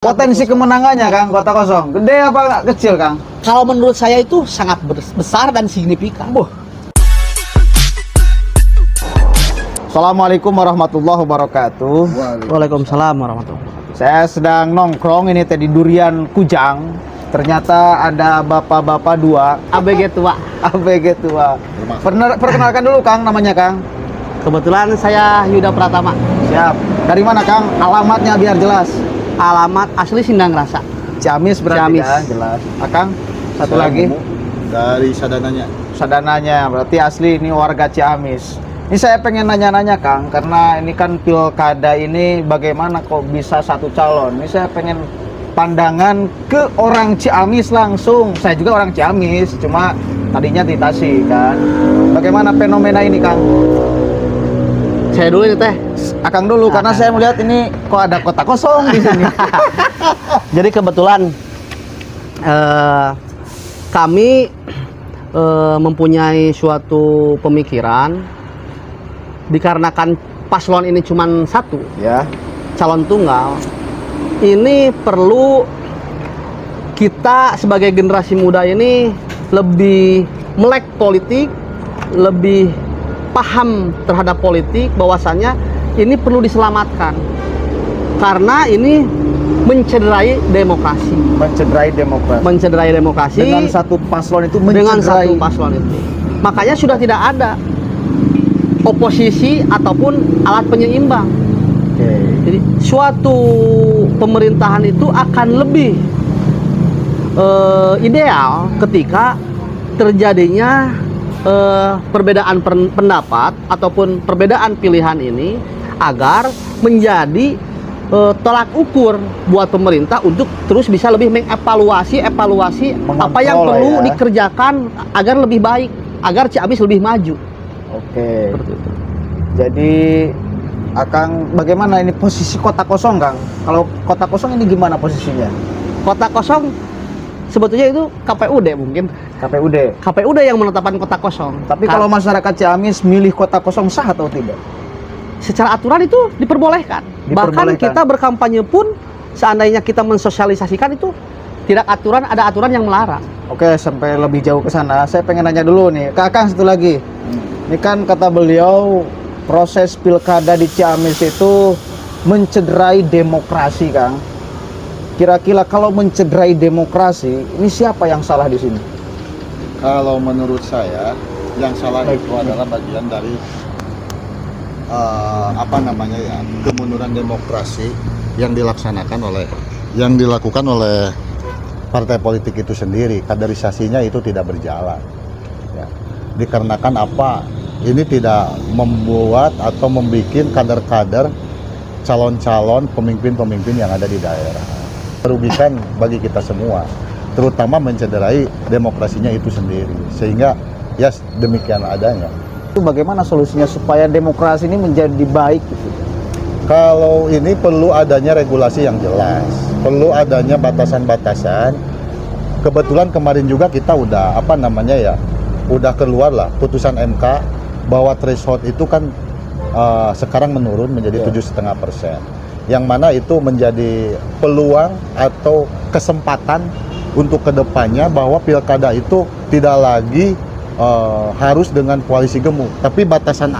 Potensi kemenangannya Kang, kota kosong gede apa nggak kecil Kang? Kalau menurut saya itu sangat besar dan signifikan. Assalamualaikum warahmatullahi wabarakatuh. Waalaikumsalam warahmatullahi wabarakatuh. Saya sedang nongkrong ini tadi Durian Kujang. Ternyata ada bapak-bapak dua ABG tua. ABG tua. Perkenalkan dulu Kang, namanya Kang. Kebetulan saya Yuda Pratama. Siap. Dari mana Kang? Alamatnya biar jelas. Alamat asli Sindang Rasa. Ciamis berarti Ciamis. kan? Jelas. Akang, satu Saya lagi. Mumu dari Sadananya. Sadananya, berarti asli ini warga Ciamis. Ini saya pengen nanya-nanya Kang, karena ini kan pilkada ini bagaimana kok bisa satu calon. Ini saya pengen pandangan ke orang Ciamis langsung. Saya juga orang Ciamis, cuma tadinya di Tasik kan. Bagaimana fenomena ini Kang? Saya dulu ini teh. Akang dulu, karena saya melihat ini kok ada kota kosong di sini. Jadi kebetulan kami mempunyai suatu pemikiran dikarenakan paslon ini cuma satu, Ya. calon tunggal. Ini perlu kita sebagai generasi muda ini lebih melek politik, lebih paham terhadap politik, bahwasannya ini perlu diselamatkan karena ini mencederai demokrasi. Mencederai demokrasi. Dengan satu paslon itu mencederai. Dengan satu paslon itu. Makanya sudah tidak ada oposisi ataupun alat penyeimbang. Oke. Jadi suatu pemerintahan itu akan lebih ideal ketika terjadinya perbedaan pendapat ataupun perbedaan pilihan ini agar menjadi tolak ukur buat pemerintah untuk terus bisa lebih mengevaluasi apa yang perlu dikerjakan agar lebih baik, agar Ciamis lebih maju. Oke. Seperti itu. Jadi Akang, bagaimana ini posisi kota kosong Kang? Kalau kota kosong ini gimana posisinya? Kota kosong sebetulnya itu KPUD mungkin. KPUD. yang menetapkan kota kosong. Tapi kalau masyarakat Ciamis milih kota kosong sah atau tidak? Secara aturan itu diperbolehkan. Bahkan kita berkampanye pun seandainya kita mensosialisasikan itu tidak ada aturan yang melarang. Oke, sampai lebih jauh ke sana, saya pengen nanya dulu nih, ke Akang satu lagi. Ini kan kata beliau proses pilkada di Ciamis itu mencederai demokrasi, Kang. Kira-kira kalau mencederai demokrasi, ini siapa yang salah di sini? Kalau menurut saya yang salah itu adalah bagian dari kemunduran demokrasi yang dilakukan oleh partai politik itu sendiri. Kaderisasinya itu tidak berjalan. Ya. Dikarenakan apa? Ini tidak membuat atau membuat kader-kader calon-calon pemimpin-pemimpin yang ada di daerah. Merugikan bagi kita semua, terutama mencederai demokrasinya itu sendiri. Sehingga ya demikian adanya. Itu bagaimana solusinya supaya demokrasi ini menjadi baik gitu? Kalau ini perlu adanya regulasi yang jelas, perlu adanya batasan-batasan. Kebetulan kemarin juga kita udah udah keluar lah putusan MK bahwa threshold itu kan sekarang menurun menjadi 7,5%. Yang mana itu menjadi peluang atau kesempatan untuk kedepannya bahwa pilkada itu tidak lagi harus dengan koalisi gemuk, tapi batasan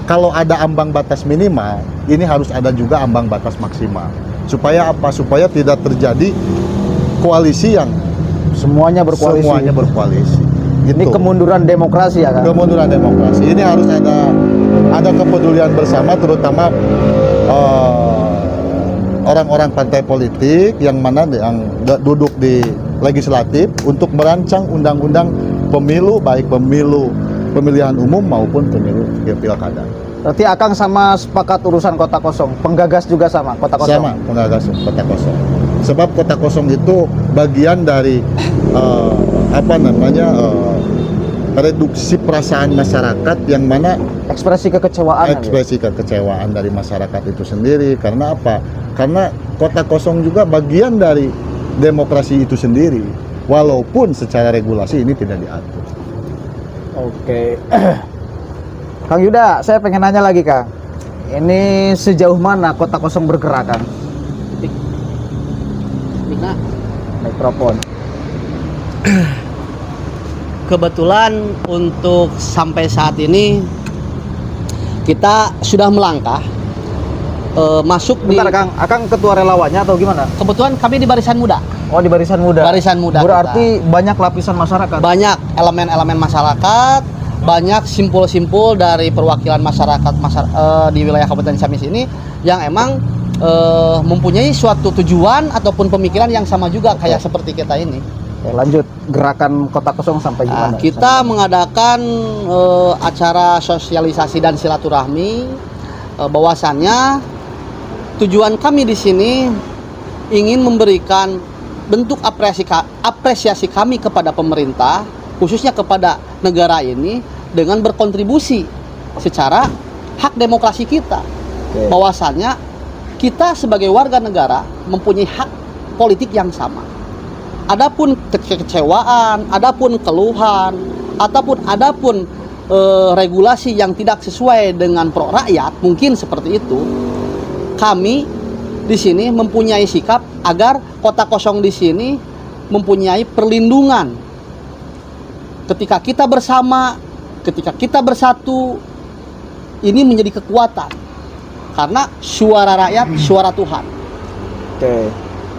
kalau ada ambang batas minimal, ini harus ada juga ambang batas maksimal. Supaya apa? Supaya tidak terjadi koalisi yang Semuanya berkoalisi. Gitu. Ini kemunduran demokrasi ya Kang? Kemunduran demokrasi. Ini harus ada kepedulian bersama, terutama orang-orang partai politik yang duduk di legislatif untuk merancang undang-undang pemilu, baik pemilihan umum maupun pemilu pilkada. Berarti Akang sama sepakat urusan kota kosong, penggagas juga sama kota kosong? Sama, penggagas kota kosong. Sebab kota kosong itu bagian dari reduksi perasaan masyarakat, yang mana Ekspresi kekecewaan dari masyarakat itu sendiri. Karena apa? Karena kota kosong juga bagian dari demokrasi itu sendiri, walaupun secara regulasi ini tidak diatur. Oke. Kang Yuda, saya pengen nanya lagi Kang. Ini sejauh mana kota kosong bergerak Kang? Bina. Mikrofon. Kebetulan untuk sampai saat ini kita sudah melangkah masuk Bentar di. Kang, Akang ketua relawannya atau gimana? Kebetulan kami di barisan muda. Oh, di barisan muda. Barisan muda. Berarti banyak lapisan masyarakat. Banyak elemen-elemen masyarakat, banyak simpul-simpul dari perwakilan masyarakat di wilayah Kabupaten Ciamis ini yang emang mempunyai suatu tujuan ataupun pemikiran yang sama juga kayak seperti kita ini. Oke, lanjut gerakan Kota Kosong sampai Nah, gimana? kita mengadakan acara sosialisasi dan silaturahmi, bahwasannya tujuan kami di sini ingin memberikan bentuk apresiasi kami kepada pemerintah, khususnya kepada negara ini dengan berkontribusi secara hak demokrasi kita. Oke. Bahwasannya kita sebagai warga negara mempunyai hak politik yang sama. Adapun kekecewaan, adapun keluhan, adapun regulasi yang tidak sesuai dengan pro rakyat, mungkin seperti itu. Kami di sini mempunyai sikap agar Kota Kosong di sini mempunyai perlindungan. Ketika kita bersama, ketika kita bersatu, ini menjadi kekuatan. Karena suara rakyat, suara Tuhan. Oke.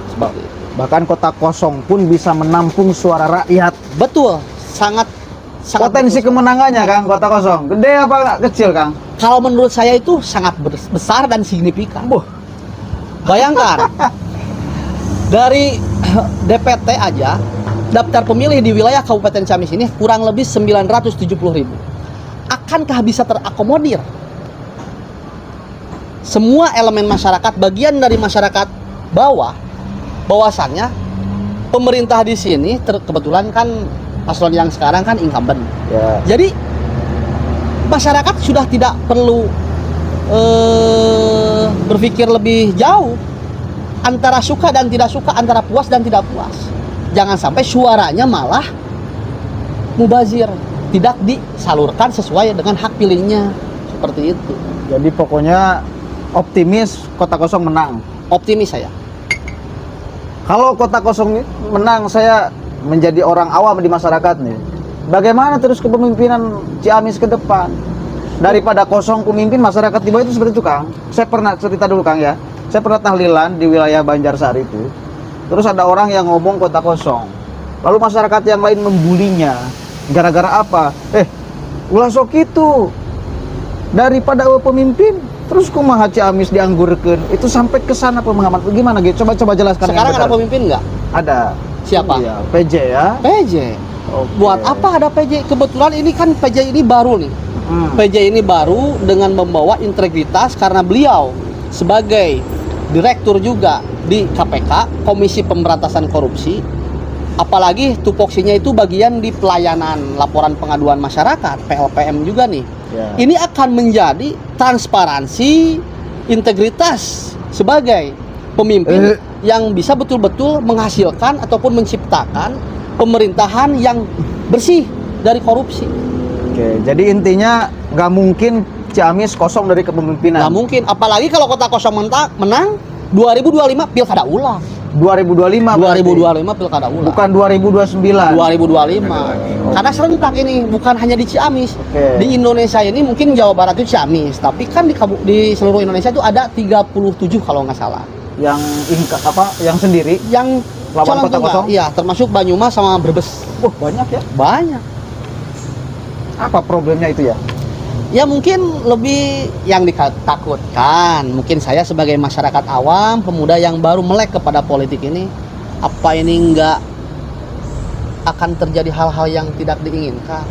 Seperti itu. Bahkan Kota Kosong pun bisa menampung suara rakyat. Betul, sangat Potensi betul. kemenangannya Kang Kota Kosong gede apa kecil Kang? Kalau menurut saya itu sangat besar dan signifikan. Bayangkan, dari DPT aja, daftar pemilih di wilayah Kabupaten Ciamis ini kurang lebih 970.000. Akankah bisa terakomodir semua elemen masyarakat, bagian dari masyarakat bawah, bahwasannya pemerintah di sini kebetulan kan paslon yang sekarang kan incumbent. Ya. Jadi masyarakat sudah tidak perlu berpikir lebih jauh antara suka dan tidak suka, antara puas dan tidak puas. Jangan sampai suaranya malah mubazir, tidak disalurkan sesuai dengan hak pilihnya, seperti itu. Jadi pokoknya optimis Kota Kosong menang. Optimis saya. Kalau Kota Kosong ini menang, saya menjadi orang awam di masyarakat nih. Bagaimana terus kepemimpinan Ciamis ke depan? Daripada kosong pemimpin, masyarakat di bawah itu seperti itu Kang. Saya pernah cerita dulu Kang ya. Saya pernah tahlilan di wilayah Banjarsari itu. Terus ada orang yang ngomong Kota Kosong. Lalu masyarakat yang lain membulinya. Gara-gara apa? Ulah sok itu. Daripada pemimpin, terus kumaha Ciamis dianggurkeun. Itu sampai ke sana pemahaman. Gimana gitu? Coba jelaskan. Sekarang ada pemimpin nggak? Ada. Siapa? Iya, PJ ya. PJ. Oke. Buat apa ada PJ? Kebetulan ini kan PJ ini baru nih. PJ ini baru dengan membawa integritas karena beliau sebagai direktur juga di KPK, Komisi Pemberantasan Korupsi. Apalagi tupoksinya itu bagian di pelayanan laporan pengaduan masyarakat, PLPM juga nih. Ya. Ini akan menjadi transparansi, integritas sebagai pemimpin yang bisa betul-betul menghasilkan ataupun menciptakan pemerintahan yang bersih dari korupsi. Oke, jadi intinya nggak mungkin Ciamis kosong dari kepemimpinan. Nggak mungkin, apalagi kalau Kota Kosong menang 2025 pilkada ulang. 2025. 2025 pilkada ulang. Bukan 2029. 2025. Karena serentak ini bukan hanya di Ciamis. Oke. Di Indonesia ini mungkin Jawa Barat itu Ciamis, tapi kan di seluruh Indonesia itu ada 37 kalau nggak salah. Yang yang sendiri Yang lawan calon Kota tunggal. Kosong? Iya, termasuk Banyumas sama Brebes. Banyak ya. Banyak. Apa problemnya itu ya? Ya mungkin lebih yang ditakutkan. Mungkin saya sebagai masyarakat awam, pemuda yang baru melek kepada politik ini, apa ini nggak akan terjadi hal-hal yang tidak diinginkan?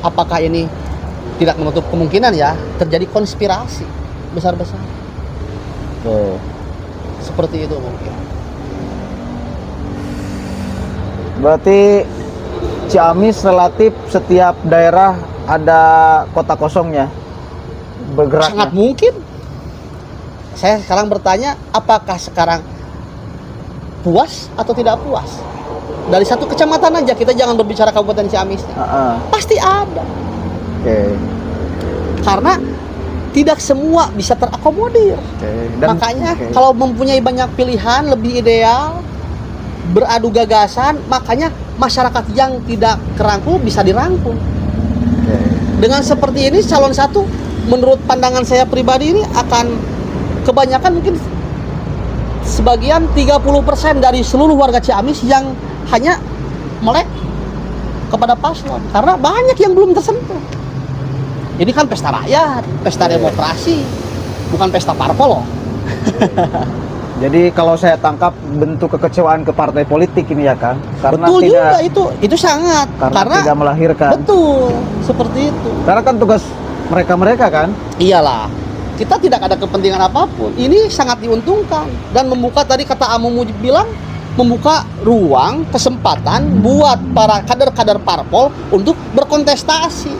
Apakah ini tidak menutup kemungkinan ya terjadi konspirasi besar-besar? Oke. Seperti itu mungkin. Berarti Ciamis relatif setiap daerah ada kota kosongnya bergeraknya. Sangat mungkin. Saya sekarang bertanya, apakah sekarang puas atau tidak puas? Dari satu kecamatan aja, kita jangan berbicara Kabupaten Ciamisnya. Pasti ada. Oke. Karena tidak semua bisa terakomodir. Oke. Makanya kalau mempunyai banyak pilihan lebih ideal, beradu gagasan, makanya masyarakat yang tidak kerangkul bisa dirangkul. Dengan seperti ini calon satu, menurut pandangan saya pribadi ini akan kebanyakan mungkin sebagian 30% dari seluruh warga Ciamis yang hanya melek kepada paslon karena banyak yang belum tersentuh. Ini kan pesta rakyat, pesta demokrasi, bukan pesta parpol loh. Jadi kalau saya tangkap bentuk kekecewaan ke partai politik ini ya Kang, karena Betul tidak juga itu sangat karena tidak melahirkan. betul seperti itu. Karena kan tugas mereka kan. Iyalah, kita tidak ada kepentingan apapun. Ini sangat diuntungkan dan membuka, tadi kata Amumu bilang, membuka ruang kesempatan buat para kader-kader parpol untuk berkontestasi.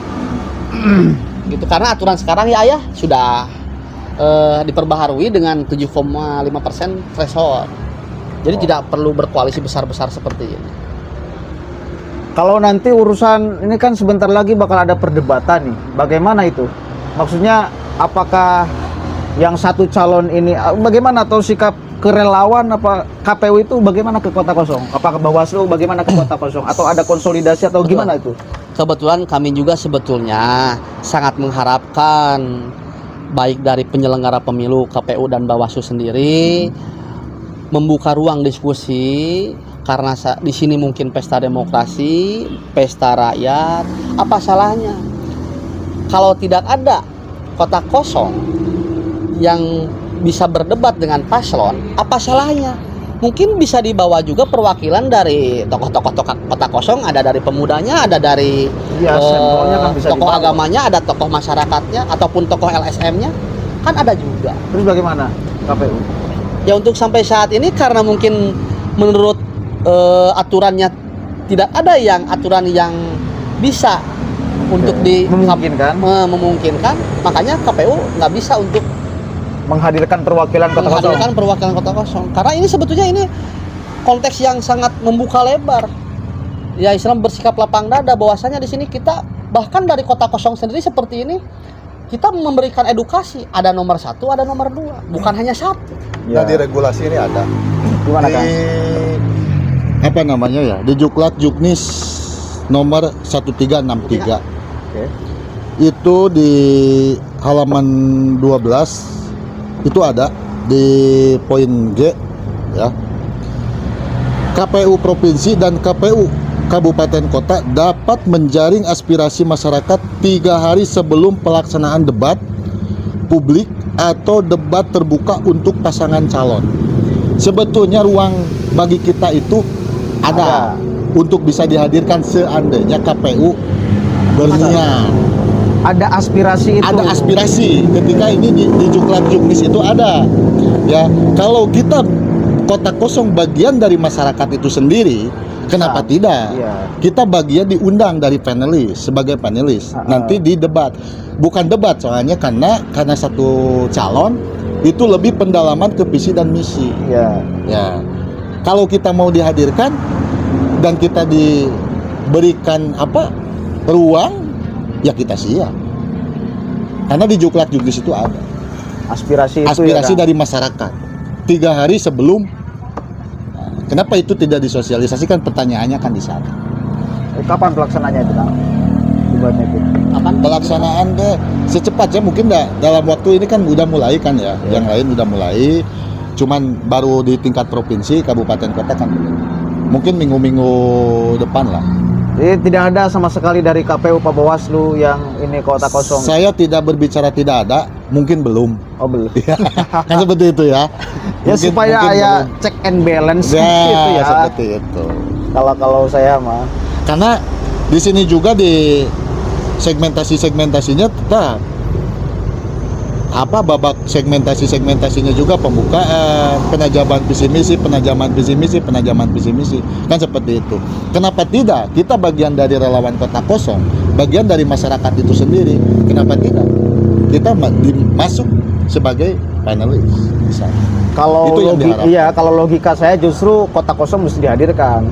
Gitu, karena aturan sekarang ya ayah sudah diperbaharui dengan 7,5% threshold. Jadi tidak perlu berkoalisi besar-besar seperti ini. Kalau nanti urusan ini kan sebentar lagi bakal ada perdebatan nih. Bagaimana itu? Maksudnya apakah yang satu calon ini bagaimana, atau sikap kerelawan apa KPU itu bagaimana ke Kota Kosong? Apakah Bawaslu bagaimana ke Kota Kosong, atau ada konsolidasi atau gimana itu? Kebetulan kami juga sebetulnya sangat mengharapkan baik dari penyelenggara pemilu KPU dan Bawaslu sendiri membuka ruang diskusi, karena di sini mungkin pesta demokrasi, pesta rakyat. Apa salahnya kalau tidak ada Kota Kosong yang bisa berdebat dengan paslon? Apa salahnya? Mungkin bisa dibawa juga perwakilan dari tokoh-tokoh Kota Kosong, ada dari pemudanya, ada dari Iya, sampelnya kan bisa tokoh dibawa. agamanya, ada tokoh masyarakatnya, ataupun tokoh LSM-nya, kan ada juga. Terus bagaimana KPU? Ya untuk sampai saat ini karena mungkin menurut aturannya tidak ada aturan yang bisa untuk memungkinkan memungkinkan, makanya KPU nggak bisa untuk menghadirkan perwakilan Kota Kosong. menghadirkan perwakilan Kota Kosong. Karena ini sebetulnya ini konteks yang sangat membuka lebar. Ya Islam bersikap lapang dada bahwasanya di sini kita bahkan dari Kota Kosong sendiri seperti ini kita memberikan edukasi, ada nomor 1, ada nomor 2, bukan hanya 1. Nah, di regulasi ini ada. Gimana Di Kang? apa namanya ya? Di Juklat Juknis nomor 1363. Oke. Itu di halaman 12 itu ada di poin G ya. KPU provinsi dan KPU kabupaten kota dapat menjaring aspirasi masyarakat 3 hari sebelum pelaksanaan debat publik atau debat terbuka untuk pasangan calon. Sebetulnya ruang bagi kita itu ada untuk bisa dihadirkan seandainya KPU berniat. Ada aspirasi itu. Ada aspirasi ketika ini di Juklat Juknis itu ada. Ya, kalau kita Kota Kosong bagian dari masyarakat itu sendiri, kenapa tidak? Iya. Kita bagian diundang dari panelis sebagai panelis. Nanti di debat. Bukan debat soalnya karena satu calon itu lebih pendalaman ke visi dan misi. Iya. Ya. Kalau kita mau dihadirkan dan kita diberikan ruang, ya kita siap. Karena di Juklat Juknis itu ada Aspirasi itu aspirasi ya, Kang? dari masyarakat 3 hari sebelum. Kenapa itu tidak disosialisasikan? Pertanyaannya kan di sana. Kapan pelaksanaannya itu Kang? Debatnya itu. Kapan? Pelaksanaan secepatnya mungkin dalam waktu ini kan udah mulai kan ya. Yang lain udah mulai. Cuman baru di tingkat provinsi, kabupaten, kota kan belum. Mungkin minggu-minggu depan lah. Jadi tidak ada sama sekali dari KPU Pak Bawaslu yang ini Kota Kosong. Saya tidak berbicara tidak ada, mungkin belum. Oh belum. Kan seperti itu ya. Ya supaya ya check and balance gitu ya. Seperti itu. Kalau saya mah. Karena di sini juga di segmentasinya tetap babak segmentasinya juga pembukaan, penajaman visi misi kan seperti itu. Kenapa tidak? Kita bagian dari relawan Kota Kosong, bagian dari masyarakat itu sendiri. Kenapa tidak? Kita masuk sebagai panelis. Bisa. Kalau Itu yang diharapkan. kalau logika saya justru Kota Kosong mesti dihadirkan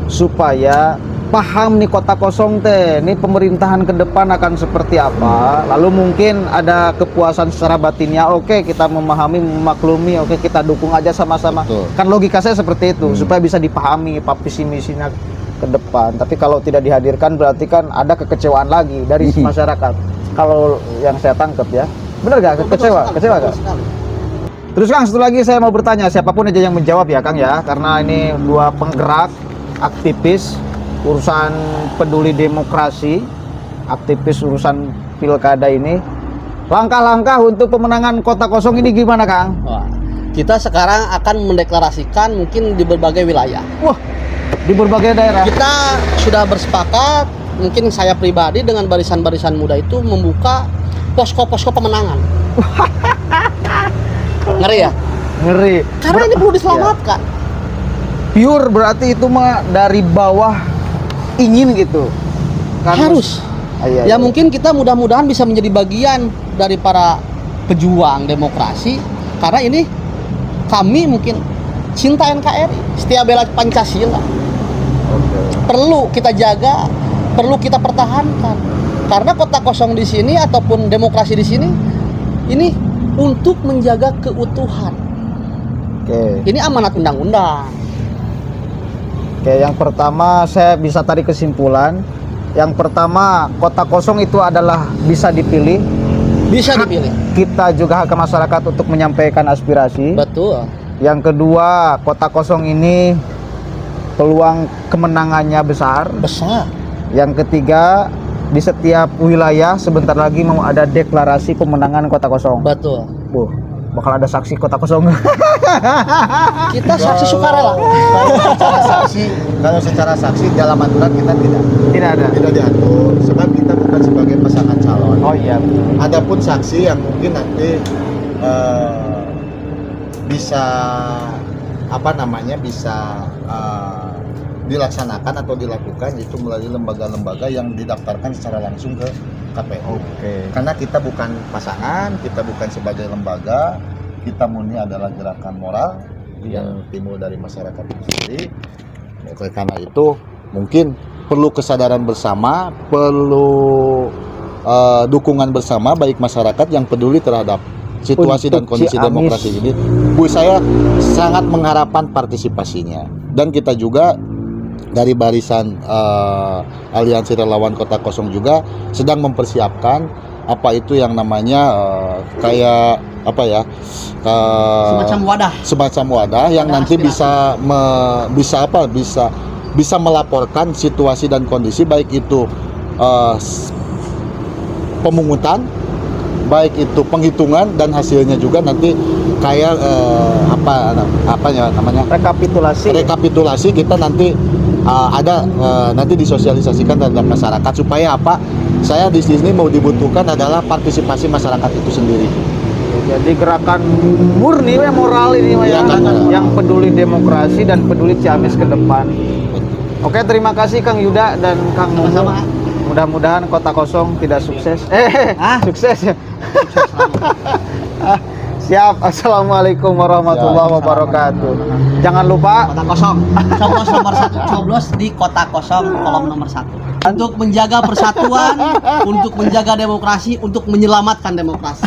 supaya paham nih kota kosong teh, nih pemerintahan ke depan akan seperti apa, lalu mungkin ada kepuasan secara batinnya, oke kita memahami, memaklumi, oke kita dukung aja sama-sama. Betul. Kan logika saya seperti itu, supaya bisa dipahami visi misinya ke depan. Tapi kalau tidak dihadirkan berarti kan ada kekecewaan lagi dari masyarakat. Kalau yang saya tangkap ya, benar gak? Kecewa gak? Terus Kang, satu lagi saya mau bertanya, siapapun aja yang menjawab ya Kang ya, karena ini dua penggerak, aktivis, urusan peduli demokrasi, aktivis urusan pilkada ini. Langkah-langkah untuk pemenangan kota kosong ini gimana Kang? Wah, kita sekarang akan mendeklarasikan mungkin di berbagai wilayah. Wah, di berbagai daerah. Kita sudah bersepakat, mungkin saya pribadi dengan barisan-barisan muda itu membuka posko-posko pemenangan. Ngeri ya? Ngeri. Karena ini perlu diselamatkan. Pure berarti itu mah dari bawah ingin gitu. Kan Harus. Iya, Ya iya. mungkin kita mudah-mudahan bisa menjadi bagian dari para pejuang demokrasi, karena ini kami mungkin cinta NKRI, setia bela Pancasila. Oke. Perlu kita jaga, perlu kita pertahankan. Karena kota kosong di sini ataupun demokrasi di sini ini untuk menjaga keutuhan. Oke. Ini amanat undang-undang. Oke, yang pertama saya bisa tarik kesimpulan. Yang pertama, kota kosong itu adalah bisa dipilih. Bisa dipilih. Kita juga hak masyarakat untuk menyampaikan aspirasi. Betul. Yang kedua, kota kosong ini peluang kemenangannya besar. Besar. Yang ketiga, di setiap wilayah sebentar lagi mau ada deklarasi pemenangan kota kosong. Betul. Bakal ada saksi kota kosong. Kita saksi sukarela. Kalau secara saksi dalam aturan kita Tidak ada. tidak diatur, sebab kita bukan sebagai pasangan calon. Oh iya. Adapun saksi yang mungkin nanti bisa bisa dilaksanakan atau dilakukan itu melalui lembaga-lembaga yang didaftarkan secara langsung ke KPU. Oke. Karena kita bukan pasangan, kita bukan sebagai lembaga, kita murni adalah gerakan moral yang timbul dari masyarakat itu sendiri. Oleh karena itu mungkin perlu kesadaran bersama, perlu dukungan bersama baik masyarakat yang peduli terhadap situasi dan Untuk kondisi Ciamis. demokrasi ini. Bu, saya sangat mengharapkan partisipasinya, dan kita juga dari barisan Aliansi Relawan Kota Kosong juga sedang mempersiapkan apa itu yang namanya kayak apa ya, semacam wadah yang Wadah nanti aspirasi. bisa melaporkan situasi dan kondisi, baik itu pemungutan, baik itu penghitungan, dan hasilnya juga nanti kayak rekapitulasi kita nanti nanti disosialisasikan terhadap masyarakat, supaya apa? Saya di sini mau dibutuhkan adalah partisipasi masyarakat itu sendiri. Jadi gerakan murni moral ini Iya, ya, kan. yang peduli demokrasi dan peduli Ciamis ke depan. Oke, terima kasih Kang Yuda dan Kang Mumu. Sama-sama. Mudah-mudahan kota kosong tidak sukses. Sukses ya. Siap. Assalamualaikum warahmatullahi Siap. wabarakatuh. Jangan lupa Kota kosong. Coblos nomor 1. Coblos di kota kosong kolom nomor 1. Untuk menjaga persatuan, untuk menjaga demokrasi, untuk menyelamatkan demokrasi.